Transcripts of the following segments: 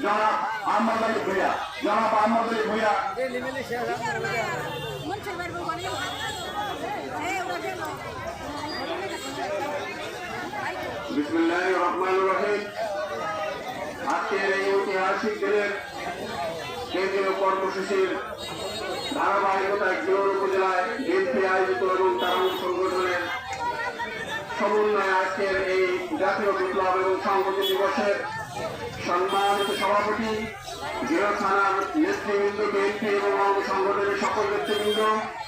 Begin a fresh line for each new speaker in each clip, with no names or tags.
জনাব আহমদ আলী ভূঁইয়া, জনাব আহমদ আলী ভূঁইয়া। বিসমিল্লাহির রহমানির রহিম। আজকের এই ঐতিহাসিক দিনের কেন্দ্রীয় কর্মসূচির ধারাবাহিকতায় ঘিওর উপজেলায় বিএনপি আয়োজিত এবং তার সংগঠনের সমন্বয়ে আজকের এই জাতীয় বিপ্লব এবং সংহতি দিবসের সম্মানিত সভাপতি, ঘিওর থানার নেতৃবৃন্দ, বিএনপি এবং অঙ্গ সংগঠনের সকল নেতৃবৃন্দ,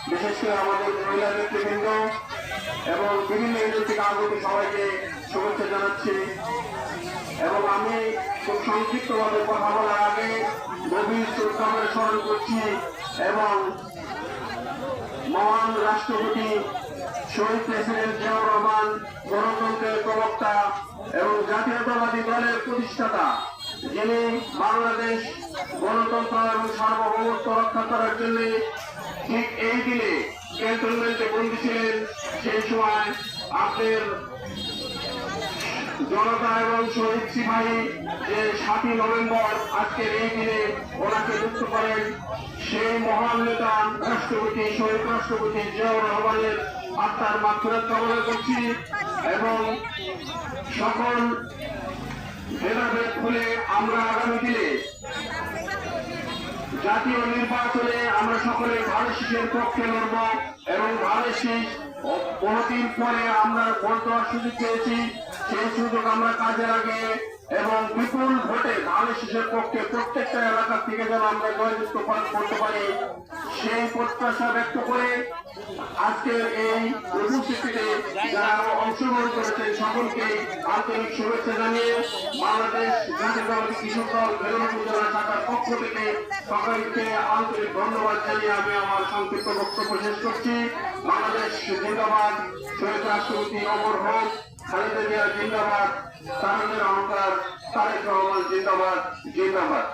বিশেষ করে আমাদের মহিলা নেতৃবৃন্দ এবং বিভিন্ন এজেন্সি থেকে আগত সবাইকে শুভেচ্ছা জানাচ্ছি। এবং আমি খুব সংক্ষিপ্তভাবে কথা বলার আগে গভীর শ্রদ্ধা করে স্মরণ করছি এবং মহান রাষ্ট্রপতি শহীদ প্রেসিডেন্ট জিয়াউর রহমান, গণতন্ত্রের প্রবক্তা এবং জাতীয়তাবাদী দলের প্রতিষ্ঠাতা, যিনি বাংলাদেশ গণতন্ত্র এবং সার্বভৌমত্ব রক্ষা করার জন্য ঠিক এই দিনে ক্যান্টনমেন্টে বন্দী ছিলেন। সেই সময় আপনার জনতা এবং শহীদ সিপাহী যে 7ই নভেম্বর আজকের এই দিনে ওনাকে মুক্ত করেন, সেই মহান নেতা রাষ্ট্রপতি শহীদ রাষ্ট্রপতি জিয়াউর রহমানের আত্মার মাগফিরাত কামনা করছি এবং সকল ভেদাভেদ ভুলে আমরা আগামী দিনে জাতীয় নির্বাচনে আমরা সকলে ভালো শীষের পক্ষে লড়ব এবং ভালো শীষ বহুদিন পরে আমরা ভোট দেওয়ার সুযোগ পেয়েছি, সেই সুযোগ আমরা কাজে লাগিয়ে এবং বিপুল ভোটে ভালো শীষের পক্ষে প্রত্যেকটা এলাকা থেকে যেন আমরা জয়যুক্ত করতে পারি, সেই প্রত্যাশা ব্যক্ত করে আজকের এই উপস্থিতিতে যারা অংশগ্রহণ করেছেন সকলকে আন্তরিক শুভেচ্ছা জানিয়ে বাংলাদেশ জাতীয়তাবাদী কৃষক দল বেলুন উপজেলা শাখার পক্ষ থেকে সকলকে আন্তরিক ধন্যবাদ জানিয়ে আমি আমার সংক্ষিপ্ত বক্তব্য শেষ করছি। বাংলাদেশ জিন্দাবাদ, শহীদ রাষ্ট্রপতি অমর হোক, খালেদা জিয়া জিন্দাবাদ, তারেক অহংকার, তারেক রহমান জিন্দাবাদ, জিন্দাবাদ।